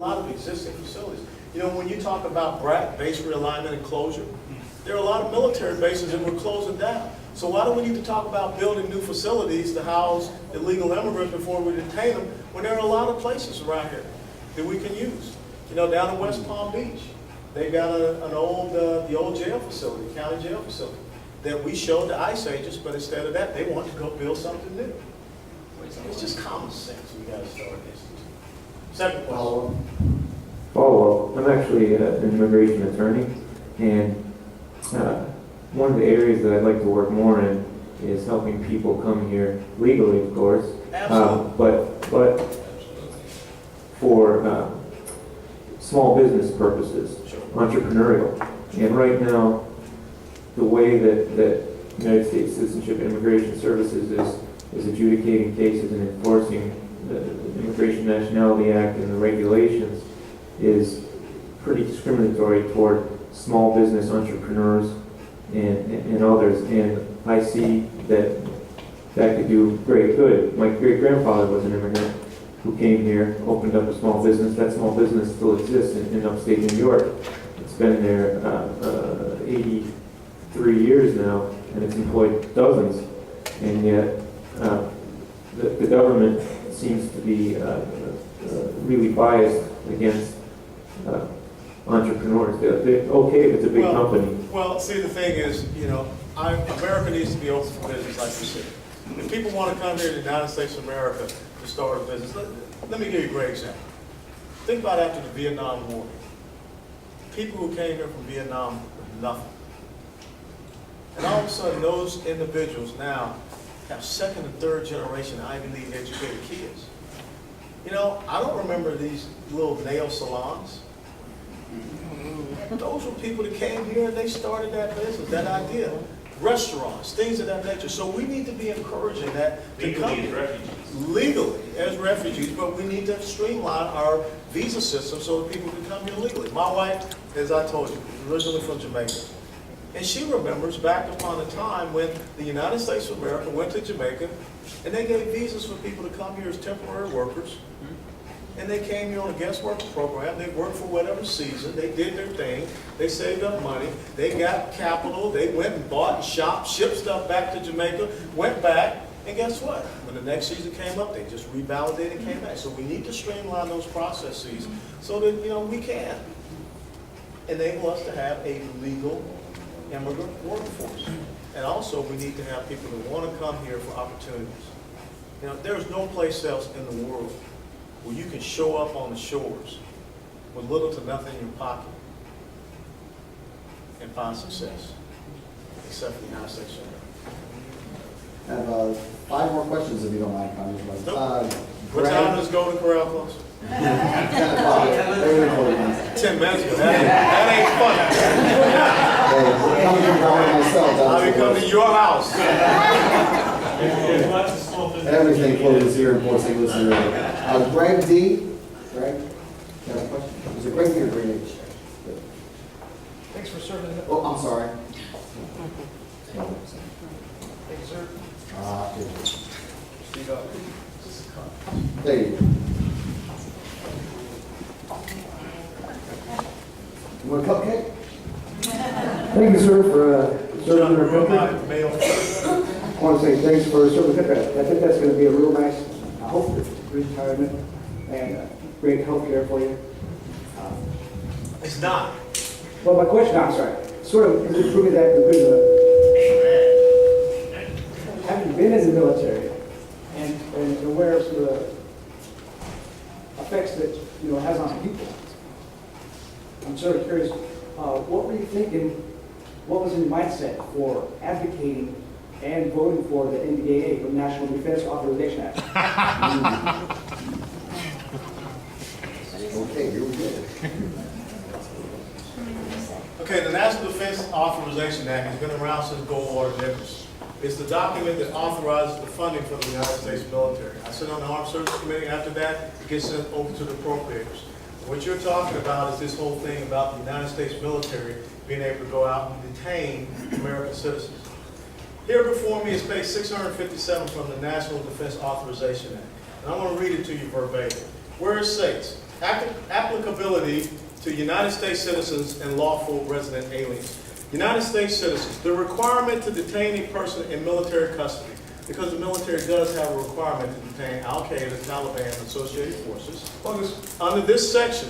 A lot of existing facilities. You know, when you talk about BRAC, base realignment and closure, there are a lot of military bases that we're closing down. So why do we need to talk about building new facilities to house illegal immigrants before we detain them, when there are a lot of places around here that we can use? You know, down in West Palm Beach, they've got the old jail facility, county jail facility, that we showed the ICE agents, but instead of that, they want to go build something new. It's just common sense we got to start instituting. Second question. Follow-up. I'm actually an immigration attorney, and one of the areas that I'd like to work more in is helping people come here legally, of course. Absolutely. But for small business purposes, Sure. entrepreneurial. And right now, the way that United States Citizenship and Immigration Services is adjudicating cases and enforcing the Immigration Nationality Act and the regulations is pretty discriminatory toward small business entrepreneurs and others. And I see that could do great good. My great-grandfather was an immigrant who came here, opened up a small business. That small business still exists in upstate New York. It's been there 83 years now, and it's employed dozens. And yet, the government seems to be really biased against entrepreneurs. They're okay if it's a big company. Well, see, the thing is, you know, America needs to be open for business, like you said. If people want to come here to the United States of America to start a business, let me give you a great example. Think about after the Vietnam War. People who came here from Vietnam with nothing. And all of a sudden, those individuals now have second and third generation Ivy League educated kids. You know, I don't remember these little nail salons. Those were people that came here and they started that business, that idea. Restaurants, things of that nature. So we need to be encouraging that to come legally as refugees, but we need to streamline our visa system so that people can come here legally. My wife, as I told you, is originally from Jamaica. And she remembers back upon a time when the United States of America went to Jamaica and they gave visas for people to come here as temporary workers. And they came here on a guest worker program. They worked for whatever season. They did their thing. They saved up money. They got capital. They went and bought and shopped, shipped stuff back to Jamaica, went back, and guess what? When the next season came up, they just revalidated and came back. So we need to streamline those processes so that, you know, we can enable us to have a legal immigrant workforce. And also, we need to have people who want to come here for opportunities. You know, there's no place else in the world where you can show up on the shores with little to nothing in your pocket and find success, except for the United States of America. I have 5 more questions if you don't mind, Congressman. Nope. What time does Golden Corral close? 10 o'clock. 10 minutes ago. That ain't funny. Hey, coming from Howard myself, I'll be coming to your house. everything closes here in Port St. Lucie. Greg D. Greg, you have a question? Is it Greg D or Greg H? Thanks for serving. Oh, I'm sorry. Thank you, sir. Speak up. There you go. You want a cupcake? Thank you, sir, for serving our country. I want to say thanks for serving the country. I think that's going to be a real nice, I hope, retirement and great health care for you. It's not. Well, my question, I'm sorry, sort of is it proving that because having been in the military and aware of some of the effects that it has on people, I'm sort of curious, what were you thinking, what was in your mindset for advocating and voting for the NDAA, the National Defense Authorization Act? Okay, you're good. Okay, the National Defense Authorization Act has been around since Goldwater Nichols. It's the document that authorizes the funding for the United States military. I sit on the Armed Services Committee. After that, it gets sent over to the appropriators. What you're talking about is this whole thing about the United States military being able to go out and detain American citizens. Here before me is page 657 from the National Defense Authorization Act. And I'm going to read it to you verbatim, where it states, Applicability to United States citizens and lawful resident aliens. United States citizens, the requirement to detain a person in military custody, because the military does have a requirement to detain Al-Qaeda, Taliban, and associated forces, under this section,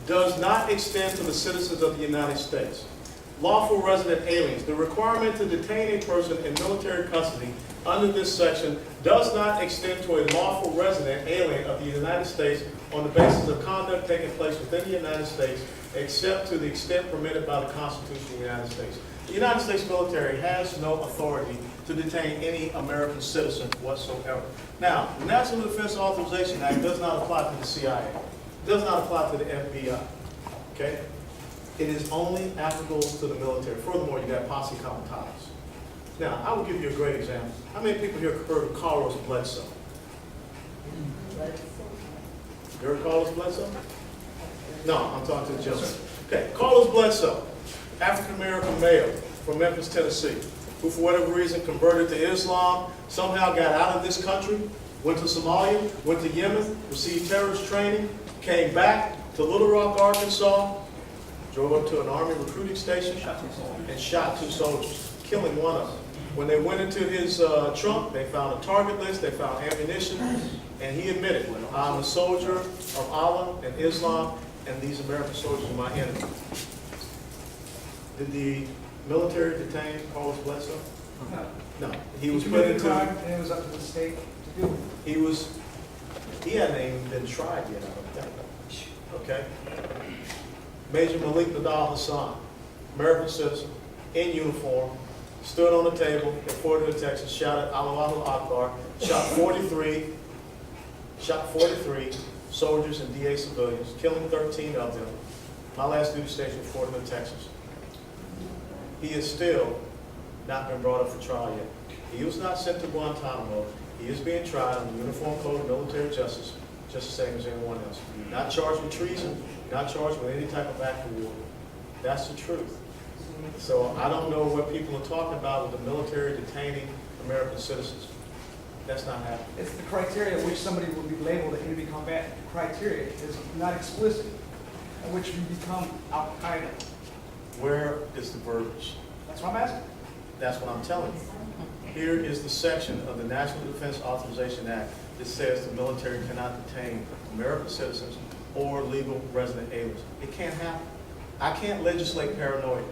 does not extend to the citizens of the United States. Lawful resident aliens, the requirement to detain a person in military custody under this section does not extend to a lawful resident alien of the United States on the basis of conduct taking place within the United States, except to the extent permitted by the Constitution of the United States. The United States military has no authority to detain any American citizen whatsoever. Now, the National Defense Authorization Act does not apply to the CIA. It does not apply to the FBI. Okay? It is only applicable to the military. Furthermore, you got posse comitatus. Now, I will give you a great example. How many people here have heard of Carlos Bledsoe? You heard of Carlos Bledsoe? No, I'm talking to the gentleman. Okay, Carlos Bledsoe, African-American male from Memphis, Tennessee, who for whatever reason converted to Islam, somehow got out of this country, went to Somalia, went to Yemen, received terrorist training, came back to Little Rock, Arkansas, drove up to an Army recruiting station, and shot 2 soldiers, killing one of them. When they went into his trunk, they found a target list, they found ammunition, and he admitted, I'm a soldier of Allah and Islam, and these American soldiers are my enemy. Did the military detain Carlos Bledsoe? No. He was put into... crime, and it was up to the state to do it. He hadn't even been tried yet, I don't think. Okay? Major Malik Nadal Hassan, American citizen, in uniform, stood on the table in Fort Hood, Texas, shouted Allahu Akbar, shot 43 soldiers and DA civilians, killing 13 of them. My last duty station in Fort Hood, Texas. He is still not been brought up for trial yet. He was not sent to Guantanamo. He is being tried on the Uniform Code of Military Justice, just the same as anyone else. Not charged with treason, not charged with any type of act of war. That's the truth. So I don't know what people are talking about with the military detaining American citizens. That's not happening. It's the criteria which somebody will be labeled an enemy combatant. The criteria is not explicit, in which you become Al-Qaeda. Where is the verbiage? That's what I'm asking. That's what I'm telling you. Here is the section of the National Defense Authorization Act that says the military cannot detain American citizens or legal resident aliens. It can't happen. I can't legislate paranoia.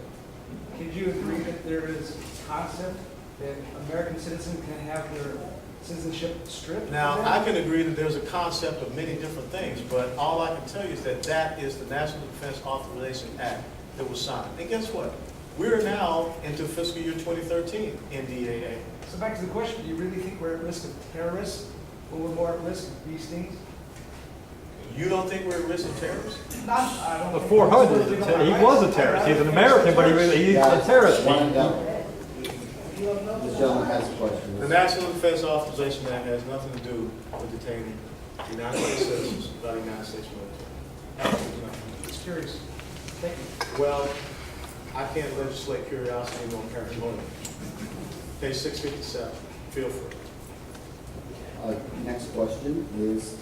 Could you agree that there is a concept that American citizens can have their citizenship stripped? Now, I can agree that there's a concept of many different things, but all I can tell you is that that is the National Defense Authorization Act that was signed. And guess what? We're now into fiscal year 2013 NDAA. So back to the question, do you really think we're at risk of terrorists, or we're more at risk of these things? You don't think we're at risk of terrorists? I don't The think 400, we're- he was a terrorist. He's an American, but he's a terrorist. One and done. This gentleman has a question. The National Defense Authorization Act has nothing to do with detaining United States citizens by the United States military. Just curious. Thank you. Well, I can't legislate curiosity nor paranoia. Page 657, feel free. Next question is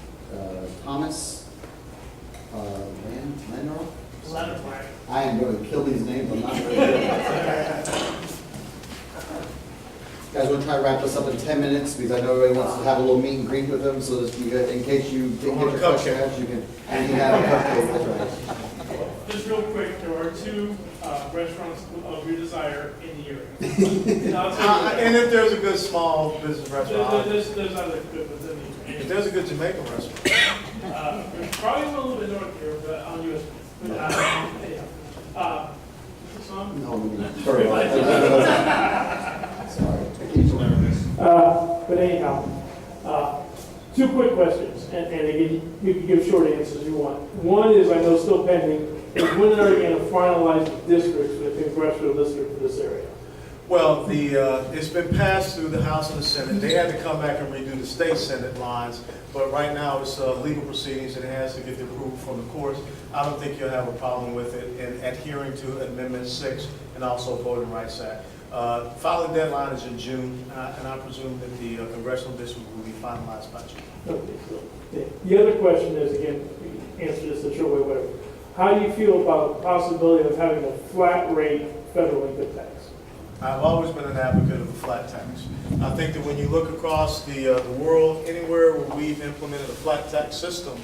Thomas Lenroth? I am going to kill these names, I'm not very good. Guys, we'll try to wrap this up in 10 minutes because I know everybody wants to have a little meet and greet with them, so that you guys, in case you didn't get your question asked, you can, and you have a cupcake, that's right. Just real quick, there are 2 restaurants of your desire in the area. And I'll tell you, And if there's a good small business restaurant, there's other good ones in the area. if there's a good Jamaican restaurant, There's probably one a little bit north here, but on US. But, anyhow. Is this on? No, sorry. Sorry. I keep doing But anyhow, 2 quick questions, and again, you can give short answers if you want. One is, I know still pending, is when are you going to finalize the districts for the congressional district for this area? well, it's been passed through the House and the Senate. They had to come back and redo the state Senate lines, but right now it's legal proceedings and it has to get the approval from the courts. I don't think you'll have a problem with it in adhering to Amendment 6 and also Voting Rights Act. Filing deadline is in June, and I presume that the congressional district will be finalized by June. Okay, so, the other question is, again, answer this in a short way, whatever. How do you feel about the possibility of having a flat rate federal income tax? I've always been an advocate of a flat tax. I think that when you look across the world, anywhere where we've implemented a flat tax system,